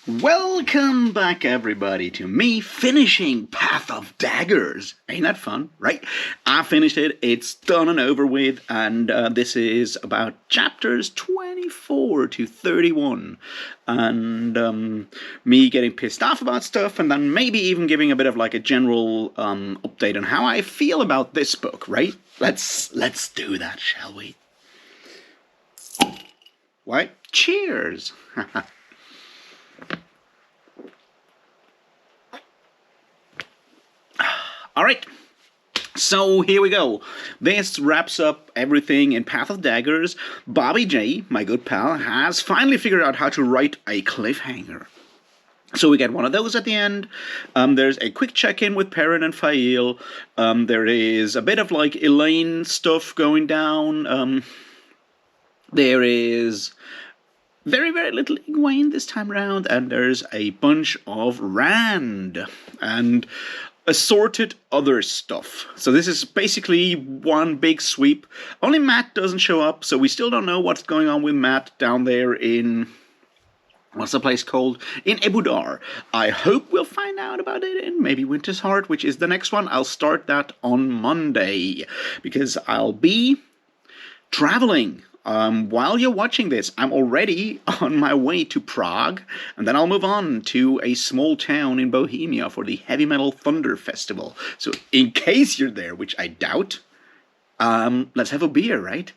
Welcome back, everybody, to me finishing Path of Daggers. Ain't that fun, right? I finished it, it's done and over with, and this is about chapters 24 to 31. And me getting pissed off about stuff, and then maybe even giving a bit of like a general update on how I feel about this book, right? Let's do that, shall we? What? Cheers! Alright, so here we go. This wraps up everything in Path of Daggers. Bobby J, my good pal, has finally figured out how to write a cliffhanger. So we get one of those at the end. There's a quick check-in with Perrin and Fael. There is a bit of like Elaine stuff going down. There is very, very little Egwene this time around, and there's a bunch of Rand and assorted other stuff. So this is basically one big sweep. Only Matt doesn't show up, so we still don't know what's going on with Matt down there in... what's the place called? In Ebudar. I hope we'll find out about it in maybe Winter's Heart, which is the next one. I'll start that on Monday, because I'll be traveling. While you're watching this, I'm already on my way to Prague, and then I'll move on to a small town in Bohemia for the Heavy Metal Thunder Festival. So in case you're there, which I doubt, let's have a beer, right?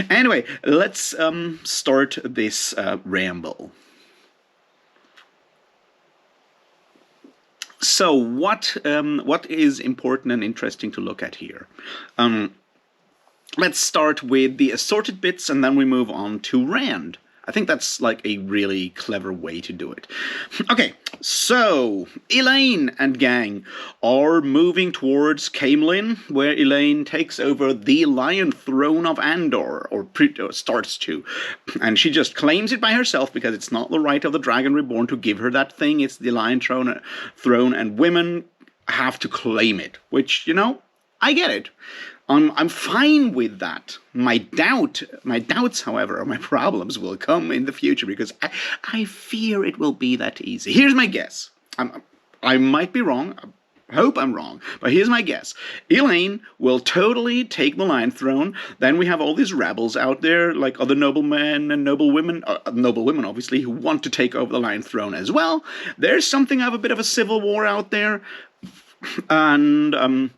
Anyway, let's start this ramble. So what is important and interesting to look at here? Let's start with the assorted bits, and then we move on to Rand. I think that's like a really clever way to do it. Okay, so Elaine and gang are moving towards Camelin, where Elaine takes over the Lion Throne of Andor, or starts to. And she just claims it by herself because it's not the right of the Dragon Reborn to give her that thing. It's the Lion Throne, and women have to claim it, which, you know, I get it. I'm fine with that. My doubts, however, or my problems will come in the future because I fear it will be that easy. Here's my guess. I might be wrong. I hope I'm wrong, but here's my guess. Elaine will totally take the Lion Throne. Then we have all these rebels out there, like other noblemen and noblewomen, obviously, who want to take over the Lion Throne as well. There's something of a bit of a civil war out there, and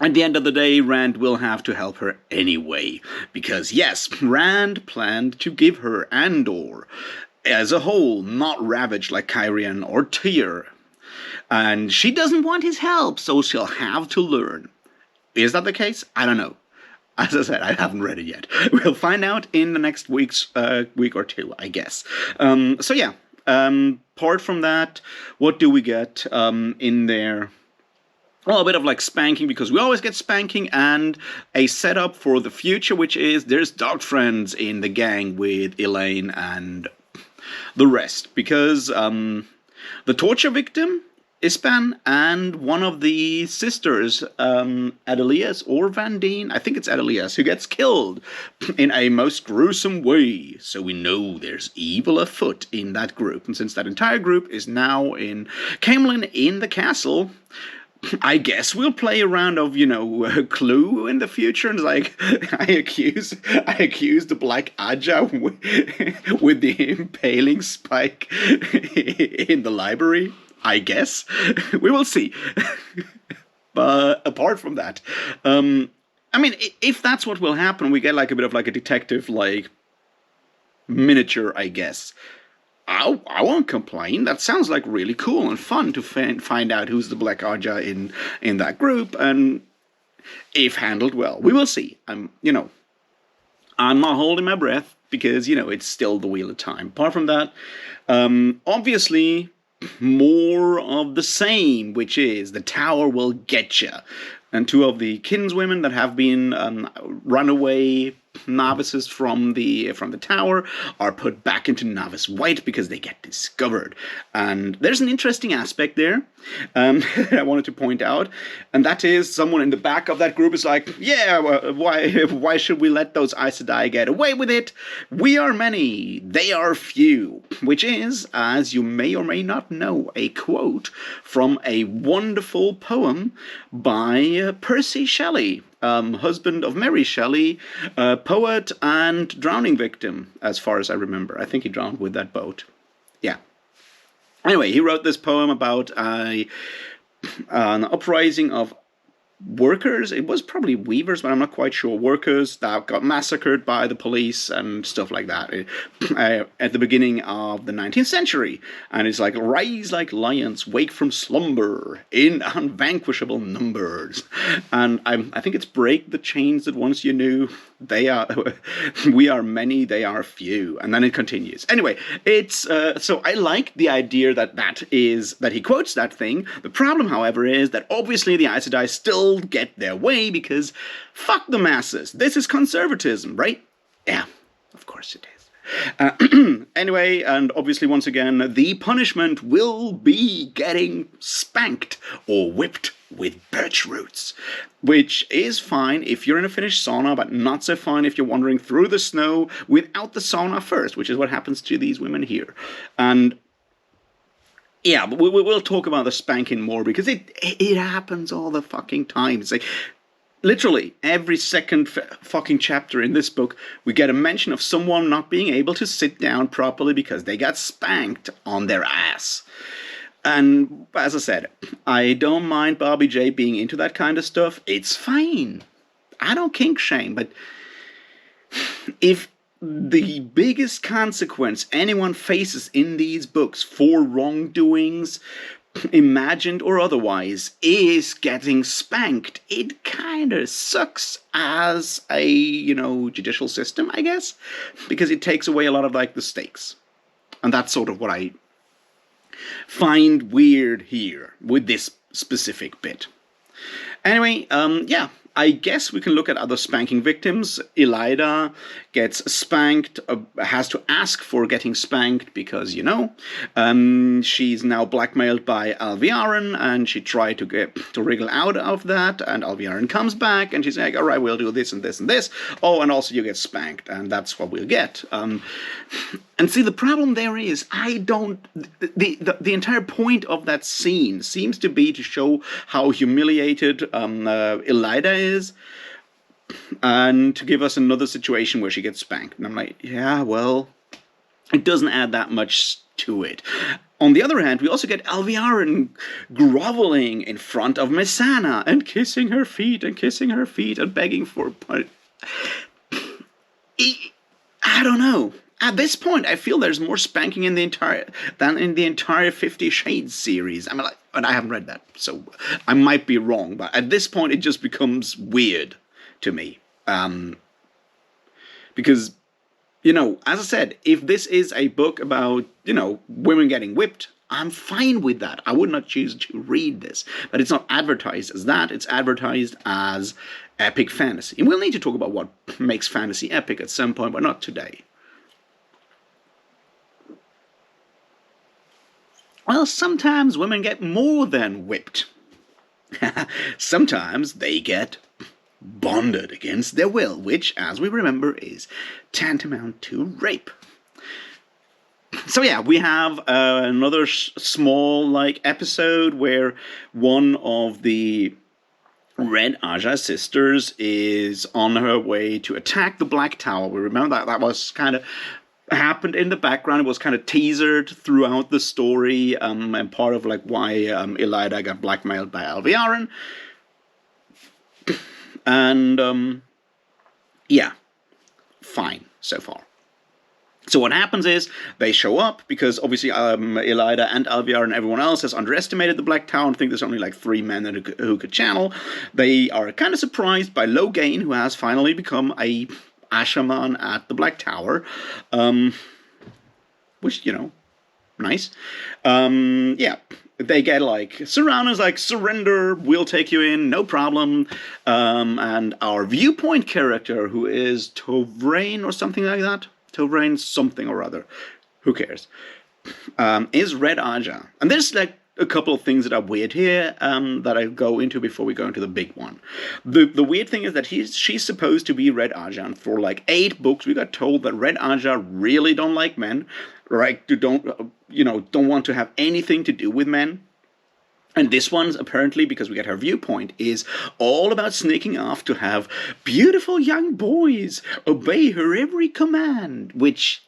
at the end of the day, Rand will have to help her anyway. Because yes, Rand planned to give her Andor as a whole, not ravaged like Kyrian or Tyr. And she doesn't want his help, so she'll have to learn. Is that the case? I don't know. As I said, I haven't read it yet. We'll find out in the next week or two, I guess. So yeah, apart from that, what do we get in there? Well, a bit of like Spanking, because we always get Spanking, and a setup for the future, which is there's dark friends in the gang with Elaine and the rest. Because the torture victim, Ispan, and one of the sisters, Adelias or Vandine, I think it's Adelias, who gets killed in a most gruesome way. So we know there's evil afoot in that group. And since that entire group is now in Camelin in the castle, I guess we'll play a round of, you know, Clue in the future, and like I accuse the Black Aja with the impaling spike in the library. I guess we will see. But apart from that, I mean, if that's what will happen, we get like a bit of like a detective like miniature, I guess. I won't complain. That sounds like really cool and fun to find out who's the Black Aja in that group, and if handled well, we will see. I'm not holding my breath because, you know, it's still the Wheel of Time. Apart from that, obviously, more of the same, which is the Tower will get you. And two of the kinswomen that have been run away novices from the tower are put back into novice white because they get discovered. And there's an interesting aspect there I wanted to point out, and that is someone in the back of that group is like, yeah, why should we let those Aes Sedai get away with it? We are many, they are few, which is, as you may or may not know, a quote from a wonderful poem by Percy Shelley, husband of Mary Shelley, poet and drowning victim, as far as I remember. I think he drowned with that boat. Yeah. Anyway, he wrote this poem about an uprising of workers. It was probably weavers, but I'm not quite sure. Workers that got massacred by the police and stuff like that at the beginning of the 19th century. And it's like, rise like lions, wake from slumber in unvanquishable numbers. And I think it's break the chains that once you knew. We are many, they are few. And then it continues. Anyway, it's so I like the idea that he quotes that thing. The problem, however, is that obviously the Aes Sedai still get their way because fuck the masses. This is conservatism, right? Yeah, of course it is. Anyway, and obviously once again, the punishment will be getting spanked or whipped with birch roots, which is fine if you're in a finished sauna, but not so fine if you're wandering through the snow without the sauna first, which is what happens to these women here. And yeah, but we'll talk about the spanking more because it happens all the fucking time. It's like literally every second fucking chapter in this book, we get a mention of someone not being able to sit down properly because they got spanked on their ass. And as I said, I don't mind Bobby J being into that kind of stuff. It's fine. I don't kink shame, but if the biggest consequence anyone faces in these books for wrongdoings, imagined or otherwise, is getting spanked, it kind of sucks as a, judicial system, I guess, because it takes away a lot of, the stakes. And that's sort of what I find weird here with this specific bit. Anyway, yeah, I guess we can look at other spanking victims. Elida gets spanked, has to ask for getting spanked because, she's now blackmailed by Alviarin, and she tried to wriggle out of that, and Alviarin comes back, and she's like, all right, we'll do this and this and this. Oh, and also you get spanked, and that's what we'll get. And see, the problem there is, the entire point of that scene seems to be to show how humiliated Elida is, and to give us another situation where she gets spanked. And I'm like, yeah, well, it doesn't add that much to it. On the other hand, we also get Alviarin groveling in front of Messana and kissing her feet and begging for... I don't know. At this point, I feel there's more spanking than in the entire 50 Shades series. I mean, and I haven't read that, so I might be wrong. But at this point, it just becomes weird to me. Because, as I said, if this is a book about, women getting whipped, I'm fine with that. I would not choose to read this. But it's not advertised as that. It's advertised as epic fantasy. And we'll need to talk about what makes fantasy epic at some point, but not today. Well, sometimes women get more than whipped. Sometimes they get bonded against their will, which, as we remember, is tantamount to rape. So yeah, we have another small episode where one of the Red Aja sisters is on her way to attack the Black Tower. We remember that was kind of happened in the background. It was kind of teasered throughout the story, and part of why Elida got blackmailed by Alviarin. And yeah, fine so far. So what happens is they show up because obviously Elida and Alviarin and everyone else has underestimated the Black Tower and think there's only 3 men who could channel. They are kind of surprised by Logain, who has finally become a Ashaman at the Black Tower, which, Nice. Yeah. They get like surrounders like surrender, we'll take you in, no problem. And our viewpoint character, who is Tovrain or something like that, Tovrain something or other, who cares? Is Red Aja, and there's like a couple of things that are weird here that I go into before we go into the big one. The weird thing is that she's supposed to be Red Aja, and for like 8 books we got told that Red Aja really don't like men, right? Don't want to have anything to do with men. And this one's apparently, because we get her viewpoint, is all about sneaking off to have beautiful young boys obey her every command, which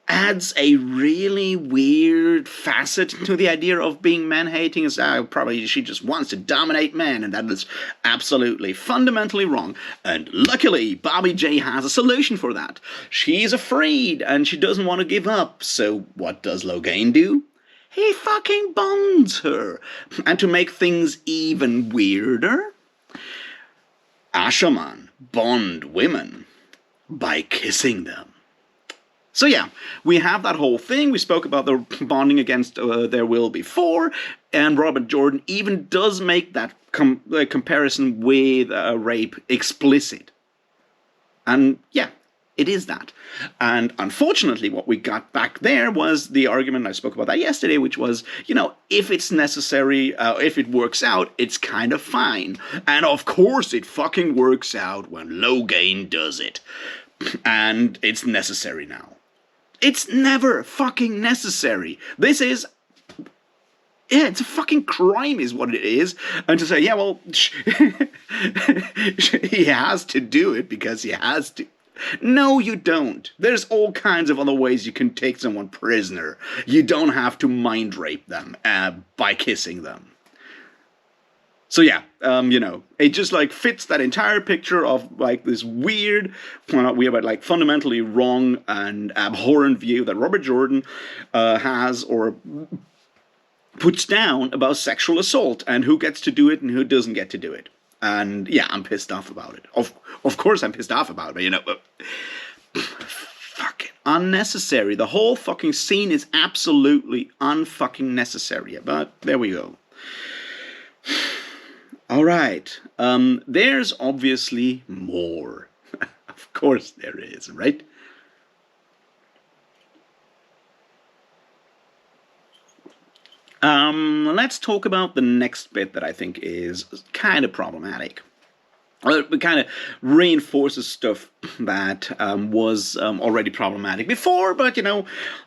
adds a really weird facet to the idea of being man-hating. Is probably she just wants to dominate men, and that is absolutely fundamentally wrong. And luckily, Bobby J has a solution for that. She's afraid, and she doesn't want to give up, so what does Logain do? He fucking bonds her. And to make things even weirder, Ashaman bond women by kissing them. So yeah, we have that whole thing. We spoke about the bonding against their will before, and Robert Jordan even does make that comparison with rape explicit. And yeah, it is that. And unfortunately, what we got back there was the argument, I spoke about that yesterday, which was, if it's necessary, if it works out, it's kind of fine. And of course it fucking works out when Logain does it. And it's necessary now. It's never fucking necessary. This is... Yeah, it's a fucking crime is what it is. And to say, yeah, well, he has to do it because he has to. No, you don't. There's all kinds of other ways you can take someone prisoner. You don't have to mind rape them by kissing them. So yeah, it just like fits that entire picture of like this weird, but like fundamentally wrong and abhorrent view that Robert Jordan has or puts down about sexual assault and who gets to do it and who doesn't get to do it. And yeah, I'm pissed off about it. Of course I'm pissed off about it, but fucking unnecessary. The whole fucking scene is absolutely unfucking necessary. But there we go. All right. There's obviously more. Of course there is, right? Let's talk about the next bit that I think is kind of problematic. It kind of reinforces stuff that was already problematic before, but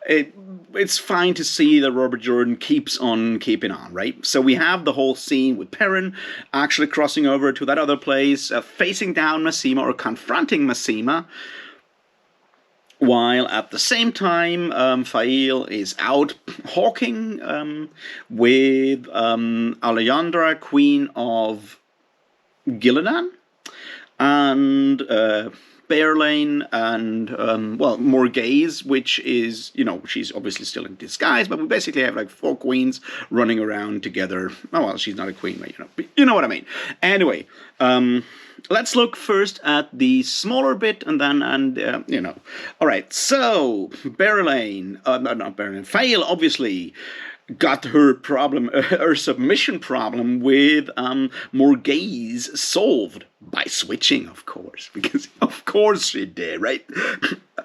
it's fine to see that Robert Jordan keeps on keeping on, right? So we have the whole scene with Perrin actually crossing over to that other place, facing down Massima or confronting Massima, while at the same time Fail is out hawking with Alejandra, Queen of Gillidan, and Bearlane and, Morgaze, which is, she's obviously still in disguise, but we basically have like 4 queens running around together. Oh, well, she's not a queen, but you know what I mean. Anyway, let's look first at the smaller bit and then, All right, so not Bearlane, Fail obviously got her problem, her submission problem with Morgaze solved by switching, of course, because of course she did, right?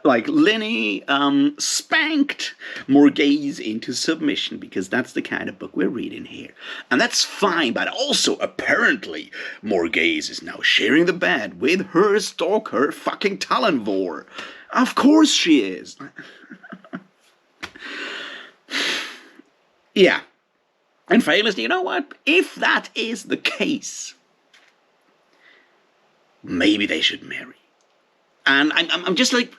Like Lenny spanked Morgaze into submission because that's the kind of book we're reading here, and that's fine. But also, apparently, Morgaze is now sharing the bed with her stalker, fucking Talonvor. Of course she is. Yeah. And Fail is, you know what? If that is the case, maybe they should marry. And I'm just like,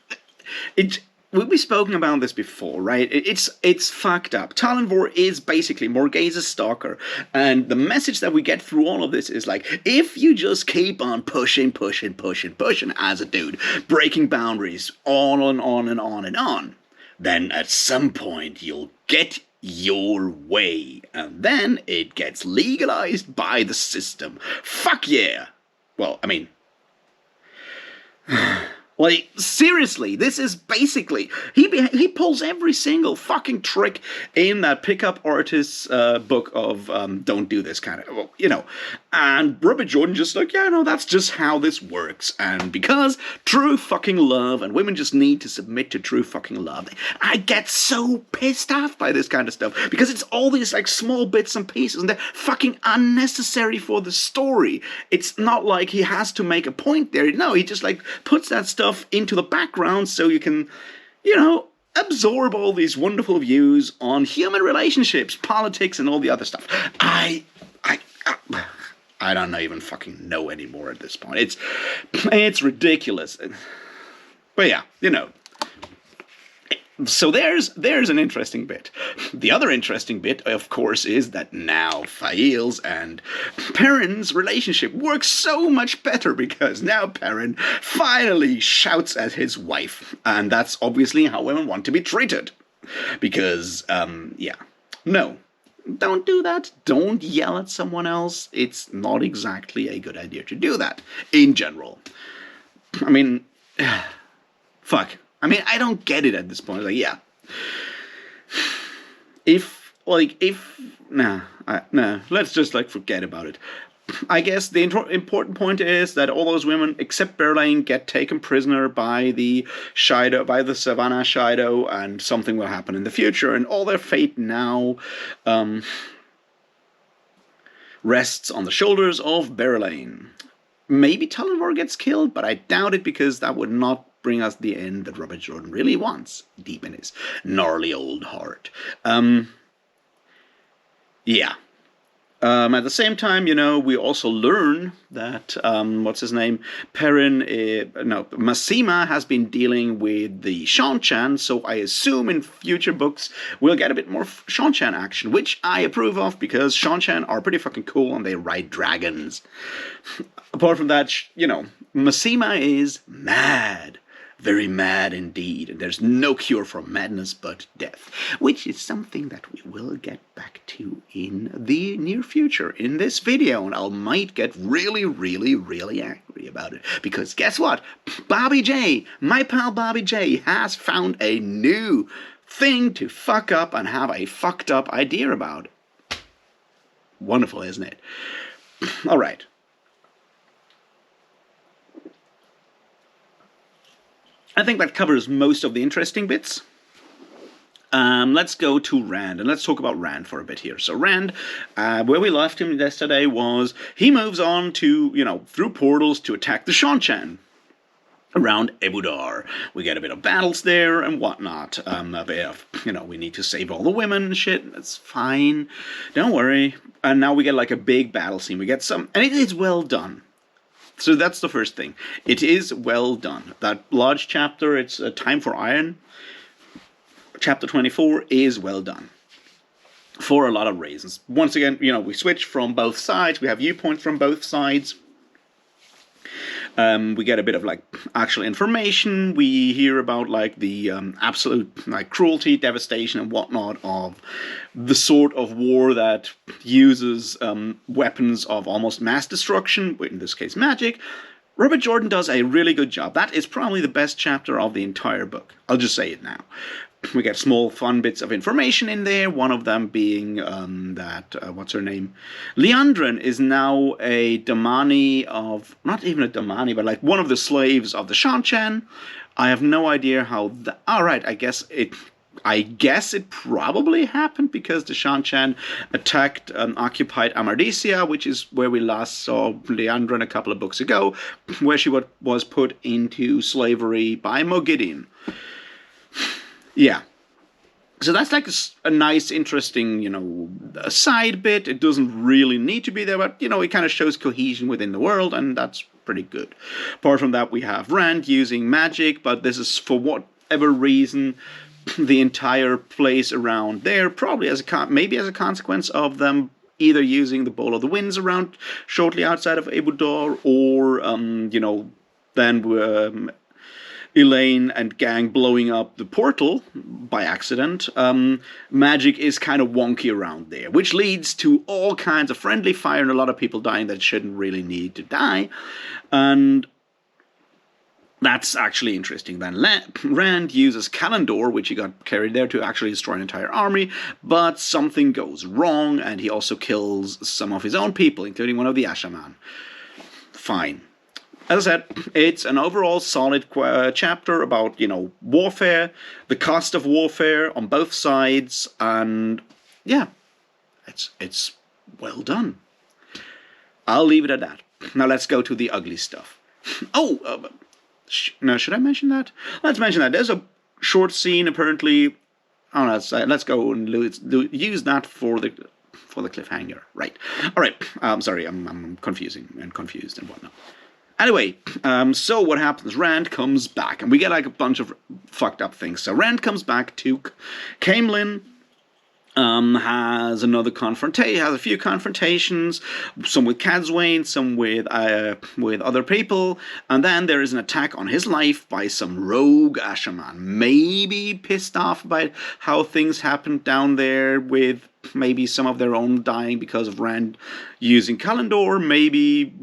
we've spoken about this before, right? It's fucked up. Talonvor is basically Morgaze's stalker, and the message that we get through all of this is like, if you just keep on pushing as a dude, breaking boundaries, on and on and on and on, then at some point you'll get your way, and then it gets legalized by the system. Fuck yeah! Well, I mean, Like, seriously, this is basically... He pulls every single fucking trick in that pickup artist's book of don't do this kind of... You know. And Robert Jordan just like, yeah, no, that's just how this works. And because true fucking love, and women just need to submit to true fucking love, I get so pissed off by this kind of stuff. Because it's all these, like, small bits and pieces, and they're fucking unnecessary for the story. It's not like he has to make a point there. No, he just, like, puts that stuff into the background so you can, you know, absorb all these wonderful views on human relationships, politics, and all the other stuff. I don't even fucking know anymore at this point. It's ridiculous. But yeah, you know. So there's an interesting bit. The other interesting bit, of course, is that now Fail's and Perrin's relationship works so much better because now Perrin finally shouts at his wife. And that's obviously how women want to be treated. Because, yeah. No. Don't do that. Don't yell at someone else. It's not exactly a good idea to do that, in general. I mean, fuck. I mean, I don't get it at this point. Like, yeah. Nah, let's just, like, forget about it. I guess the important point is that all those women, except Berlain, get taken prisoner by the Savannah Shido, and something will happen in the future, and all their fate now rests on the shoulders of Berlain. Maybe Tullamore gets killed, but I doubt it, because that would not bring us the end that Robert Jordan really wants, deep in his gnarly old heart. Yeah. At the same time, you know, we also learn that, what's his name? Masima has been dealing with the Shanchan, so I assume in future books we'll get a bit more Shanchan action, which I approve of, because Shanchan are pretty fucking cool and they ride dragons. Apart from that, you know, Masima is mad. Very mad indeed, and there's no cure for madness but death, which is something that we will get back to in the near future in this video, and I might get really, really, really angry about it, because guess what? Bobby J, my pal Bobby J, has found a new thing to fuck up and have a fucked up idea about. Wonderful, isn't it? Alright. I think that covers most of the interesting bits. Let's go to Rand, and let's talk about Rand for a bit here. So Rand, where we left him yesterday was, he moves on to, you know, through portals to attack the Shanchan around Ebudar. We get a bit of battles there and whatnot. A bit of, you know, we need to save all the women and shit. That's fine. Don't worry. And now we get like a big battle scene. We get some, and it is well done. So that's the first thing. It is well done. That large chapter, it's Time for Iron, chapter 24, is well done. For a lot of reasons. Once again, you know, we switch from both sides. We have viewpoints from both sides. We get a bit of, like, actual information. We hear about, like, the absolute, like, cruelty, devastation, and whatnot of the sort of war that uses weapons of almost mass destruction, in this case magic. Robert Jordan does a really good job. That is probably the best chapter of the entire book. I'll just say it now. We get small fun bits of information in there, one of them being what's her name? Leandrin is now a Damani of, not even a Damani, but like one of the slaves of the Shanchan. I have no idea how alright, I guess it probably happened because the Shanchan attacked occupied Amardesia, which is where we last saw Leandrin a couple of books ago, where she was put into slavery by Moghedien. Yeah. So that's like a nice, interesting, you know, a side bit. It doesn't really need to be there, but, you know, it kind of shows cohesion within the world, and that's pretty good. Apart from that, we have Rand using magic, but this is for whatever reason the entire place around there, probably maybe as a consequence of them either using the Bowl of the Winds around shortly outside of Ebudar, or, you know, then Elaine and gang blowing up the portal by accident. Magic is kind of wonky around there, which leads to all kinds of friendly fire and a lot of people dying that shouldn't really need to die. And That's actually interesting. Then Rand uses Kalendor, which he got carried there, to actually destroy an entire army, but something goes wrong, and he also kills some of his own people, including one of the Ashaman. Fine. As I said, it's an overall solid chapter about, warfare, the cost of warfare on both sides, and yeah, it's well done. I'll leave it at that. Now let's go to the ugly stuff. Oh, no, should I mention that? Let's mention that. There's a short scene, apparently. Oh, let's go and use that for the cliffhanger. Right. All right. Sorry, I'm confusing and confused and whatnot. Anyway, so what happens? Rand comes back, and we get like a bunch of fucked up things. So Rand comes back to Caemlyn. Has a few confrontations, some with Katzwaine, some with other people, and then there is an attack on his life by some rogue Ashaman, maybe pissed off by how things happened down there, with maybe some of their own dying because of Rand using Kalendor, maybe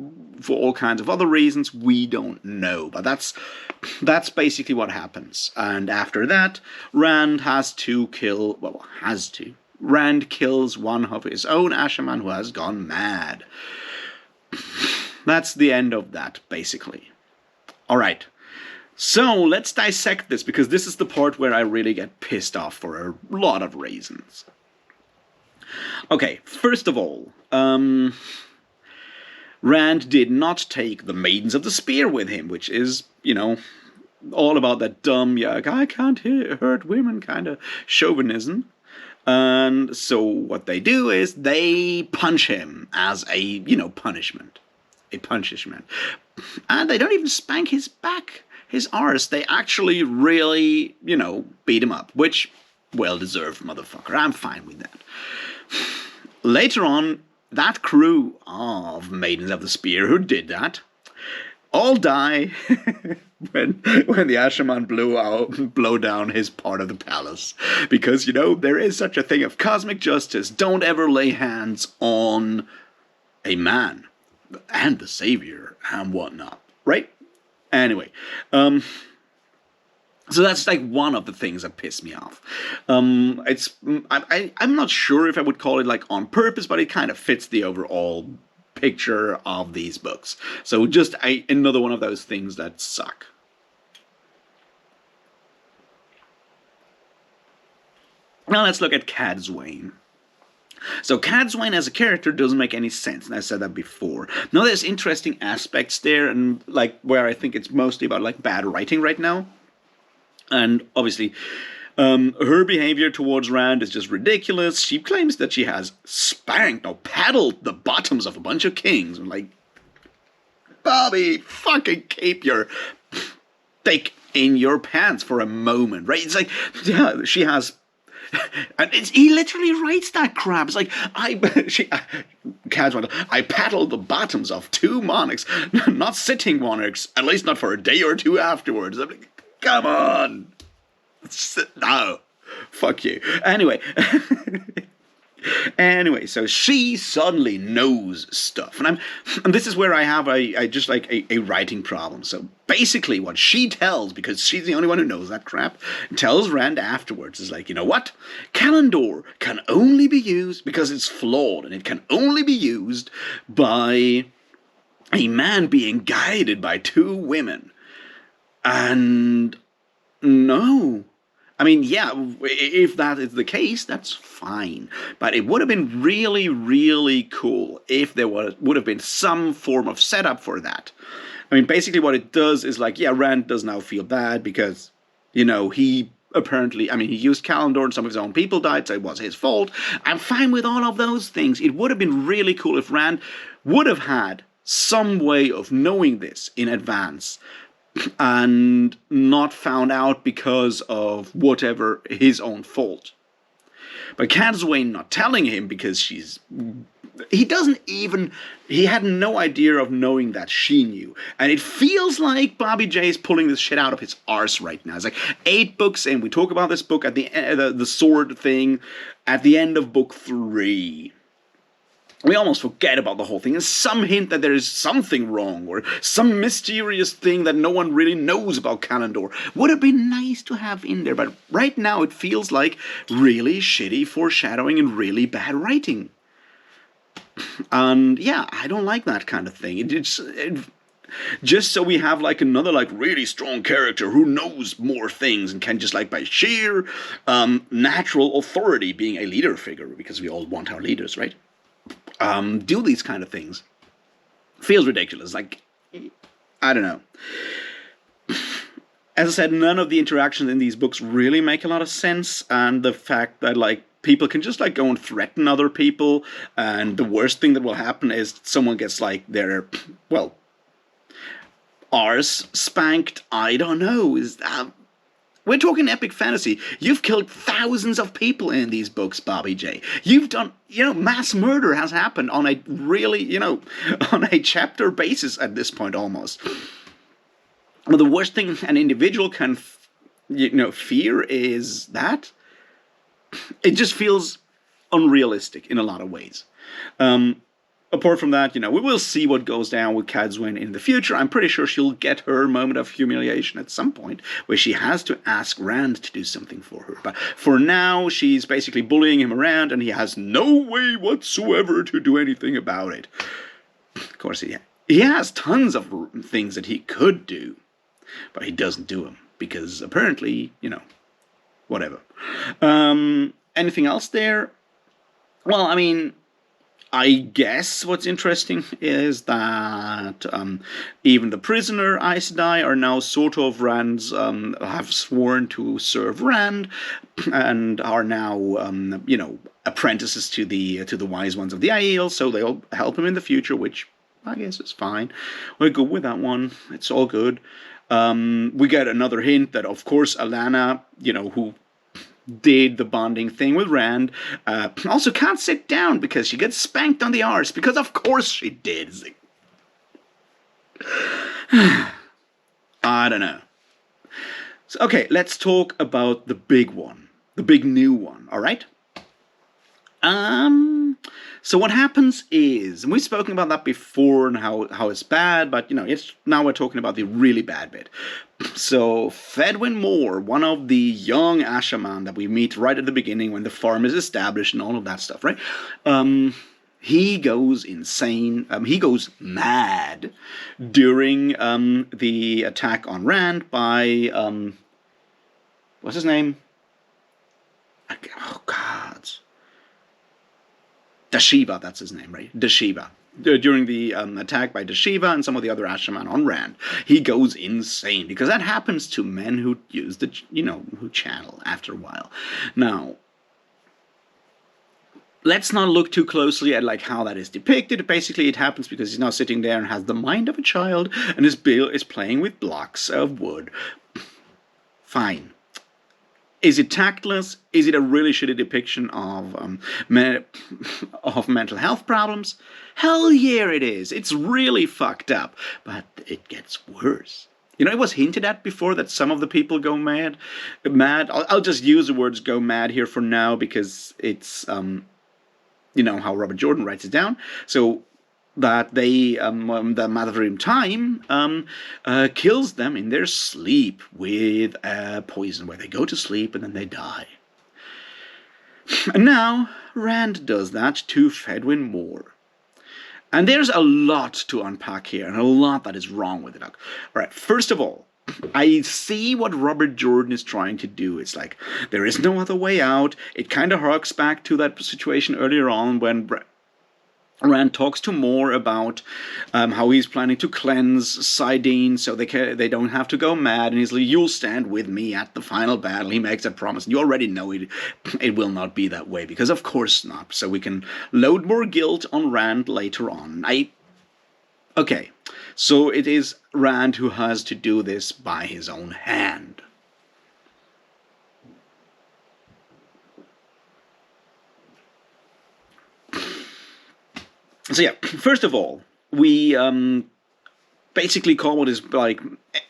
for all kinds of other reasons, we don't know, but that's basically what happens. And after that, Rand Rand kills one of his own Ashaman who has gone mad. That's the end of that, basically. Alright, so let's dissect this, because this is the part where I really get pissed off for a lot of reasons. Okay, first of all, Rand did not take the Maidens of the Spear with him, which is, all about that dumb, I can't hurt women kind of chauvinism. And so what they do is they punch him as a, punishment. And they don't even spank his back, his arse. They actually really, beat him up, which, well-deserved, motherfucker. I'm fine with that. Later on, that crew of Maidens of the Spear who did that all die when the Ashaman blow down his part of the palace. Because, there is such a thing of cosmic justice. Don't ever lay hands on a man and the savior and whatnot. Right? Anyway, so that's like one of the things that piss me off. I'm not sure if I would call it like on purpose, but it kind of fits the overall picture of these books. So just another one of those things that suck. Now let's look at Katzwaine. So Katzwaine as a character doesn't make any sense, and I said that before. Now there's interesting aspects there, and like where I think it's mostly about like bad writing right now. And obviously, her behavior towards Rand is just ridiculous. She claims that she has spanked or paddled the bottoms of a bunch of kings. I'm like, Bobby, fucking keep your dick in your pants for a moment, right? It's like, yeah, she has. And he literally writes that crap. It's like, I paddled the bottoms of 2 monarchs, not sitting monarchs, at least not for a day or 2 afterwards. I'm like, come on. No. Fuck you. Anyway. So she suddenly knows stuff. And this is where I have a writing problem. So basically what she tells, because she's the only one who knows that crap, tells Rand afterwards is like, you know what? Kalendor can only be used because it's flawed, and it can only be used by a man being guided by 2 women. And no. I mean, yeah, if that is the case, that's fine. But it would have been really, really cool if there would have been some form of setup for that. I mean, basically what it does is like, yeah, Rand does now feel bad because, he apparently, he used Kalendor and some of his own people died, so it was his fault. I'm fine with all of those things. It would have been really cool if Rand would have had some way of knowing this in advance and not found out because of whatever his own fault. But Katzwaine not telling him because he had no idea of knowing that she knew. And it feels like Bobby J is pulling this shit out of his arse right now. It's like 8 books in. We talk about this book at the sword thing at the end of book 3. we almost forget about the whole thing, and some hint that there is something wrong, or some mysterious thing that no one really knows about Calendor would have been nice to have in there, but right now it feels like really shitty foreshadowing and really bad writing. And yeah, I don't like that kind of thing. Just so we have like another like really strong character who knows more things and can just like by sheer natural authority being a leader figure, because we all want our leaders, right? Do these kind of things. Feels ridiculous. Like, I don't know. As I said, none of the interactions in these books really make a lot of sense, and the fact that like people can just like go and threaten other people, and the worst thing that will happen is someone gets like their, well, arse spanked. I don't know. We're talking epic fantasy. You've killed thousands of people in these books, Bobby J. You've done, mass murder has happened on a really, on a chapter basis at this point almost. But the worst thing an individual can, fear is that it just feels unrealistic in a lot of ways. Apart from that, we will see what goes down with Katzwaine in the future. I'm pretty sure she'll get her moment of humiliation at some point, where she has to ask Rand to do something for her. But for now, she's basically bullying him around, and he has no way whatsoever to do anything about it. Of course, he has tons of things that he could do, but he doesn't do them, because apparently, whatever. Anything else there? Well, I mean, I guess what's interesting is that even the prisoner Aes Sedai are now sort of Rand's, have sworn to serve Rand, and are now, apprentices to the wise ones of the Aiel, so they'll help him in the future, which I guess is fine. We're good with that one. It's all good. We get another hint that, of course, Alana, who did the bonding thing with Rand, also can't sit down because she gets spanked on the arse, because of course she did. I don't know. So, okay, let's talk about the big one. The big new one, alright? So what happens is, and we've spoken about that before and how it's bad, but now we're talking about the really bad bit. So Fedwin Moore, one of the young Ashaman that we meet right at the beginning when the farm is established and all of that stuff, right? He goes insane. He goes mad during the attack on Rand by what's his name? Oh God. Dashiva, that's his name, right? Dashiva. During the attack by Dashiva and some of the other Ashaman on Rand, he goes insane, because that happens to men who use the, who channel after a while. Now, let's not look too closely at like how that is depicted. Basically, it happens because he's now sitting there and has the mind of a child, and his bill is playing with blocks of wood. Fine. Is it tactless? Is it a really shitty depiction of mental health problems? Hell yeah, it is. It's really fucked up. But it gets worse. It was hinted at before that some of the people go mad. I'll just use the words "go mad" here for now, because it's how Robert Jordan writes it down. So that they, the Matharim time, kills them in their sleep with poison, where they go to sleep and then they die. And now, Rand does that to Fedwin Moore. And there's a lot to unpack here, and a lot that is wrong with it. All right, first of all, I see what Robert Jordan is trying to do. It's like, there is no other way out. It kind of harks back to that situation earlier on when Rand talks to Moore about how he's planning to cleanse Sidene so they don't have to go mad, and he's like, "You'll stand with me at the final battle." He makes a promise, and you already know it will not be that way, because of course not. So we can load more guilt on Rand later on. Okay, so it is Rand who has to do this by his own hand. So yeah, first of all, we basically call what is like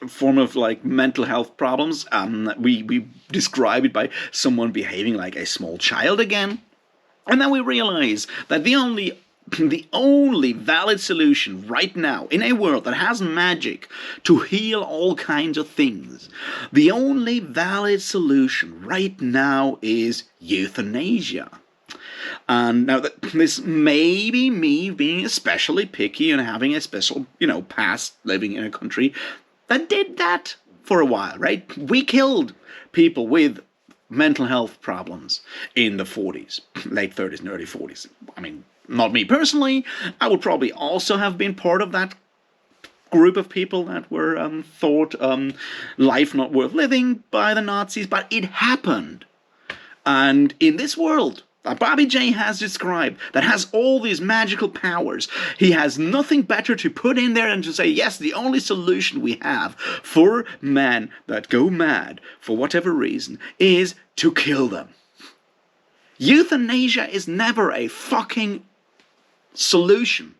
a form of like mental health problems. We describe it by someone behaving like a small child again, and then we realize that the only the only valid solution right now in a world that has magic to heal all kinds of things, the only valid solution right now is euthanasia. And now that this may be me being especially picky and having a special, past living in a country that did that for a while, right? We killed people with mental health problems in the 40s, late 30s and early 40s. I mean, not me personally. I would probably also have been part of that group of people that were thought life not worth living by the Nazis, but it happened. And in this world that Bobby J has described, that has all these magical powers, he has nothing better to put in there than to say, yes, the only solution we have for men that go mad for whatever reason is to kill them. Euthanasia is never a fucking solution.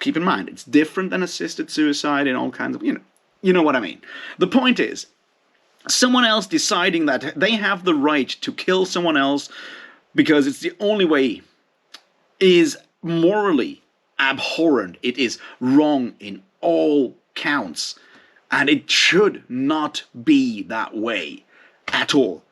Keep in mind, it's different than assisted suicide and all kinds of, you know what I mean. The point is, someone else deciding that they have the right to kill someone else because it's the only way is morally abhorrent. It is wrong in all counts. And it should not be that way at all.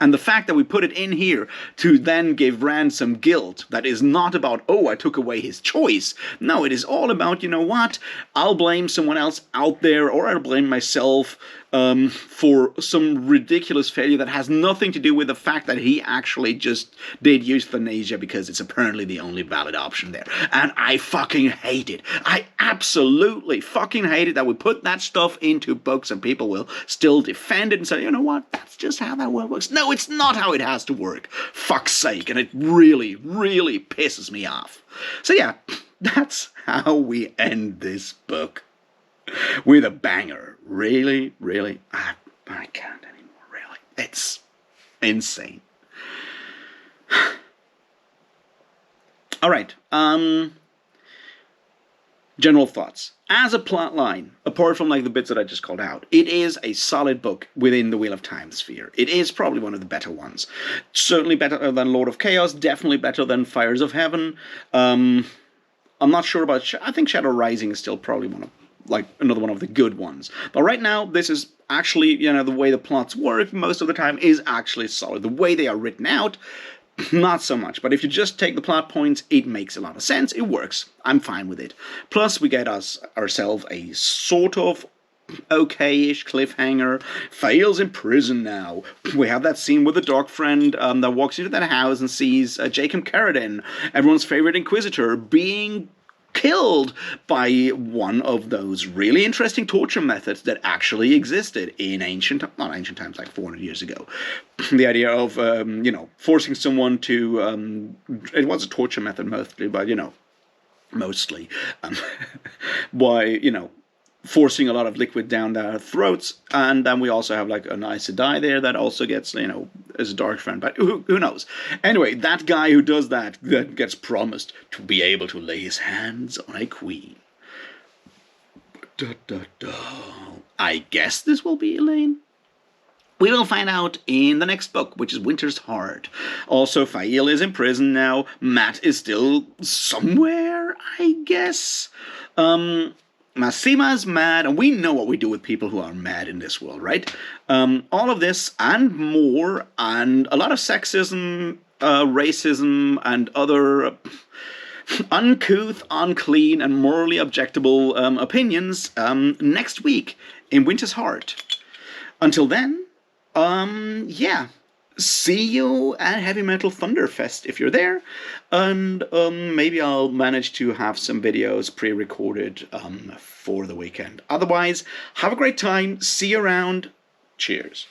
And the fact that we put it in here to then give Rand some guilt that is not about, oh, I took away his choice. No, it is all about, you know what, I'll blame someone else out there, or I'll blame myself for some ridiculous failure that has nothing to do with the fact that he actually just did euthanasia because it's apparently the only valid option there. And I fucking hate it. I absolutely fucking hate it that we put that stuff into books and people will still defend it and say, you know what, that's just how that world works. No, it's not how it has to work. Fuck's sake. And it really, really pisses me off. So yeah, that's how we end this book. With a banger. Really, really, I can't anymore, really. It's insane. Alright, general thoughts. As a plot line, apart from like the bits that I just called out, it is a solid book within the Wheel of Time sphere. It is probably one of the better ones. Certainly better than Lord of Chaos, definitely better than Fires of Heaven. I'm not sure about, I think Shadow Rising is still probably another one of the good ones. But right now, this is actually, the way the plots work most of the time is actually solid. The way they are written out, not so much. But if you just take the plot points, it makes a lot of sense. It works. I'm fine with it. Plus, we get ourselves a sort of okay-ish cliffhanger. Fail's in prison now. We have that scene with the dog friend that walks into that house and sees Jacob Carradine, everyone's favorite Inquisitor, being killed by one of those really interesting torture methods that actually existed in not ancient times, like 400 years ago. The idea of, forcing someone to, it was a torture method mostly, but, mostly, by, forcing a lot of liquid down their throats, and then we also have like an Aes Sedai there that also gets, as a dark friend, but who knows? Anyway, that guy who does that gets promised to be able to lay his hands on a queen. I guess this will be Elaine. We will find out in the next book, which is Winter's Heart. Also, Fail is in prison now. Matt is still somewhere, I guess. Massima is mad, and we know what we do with people who are mad in this world, right? All of this and more, and a lot of sexism, racism, and other uncouth, unclean, and morally objectable opinions next week in Winter's Heart. Until then, yeah. See you at Heavy Metal Thunderfest if you're there, and maybe I'll manage to have some videos pre-recorded for the weekend. Otherwise, have a great time, see you around, cheers.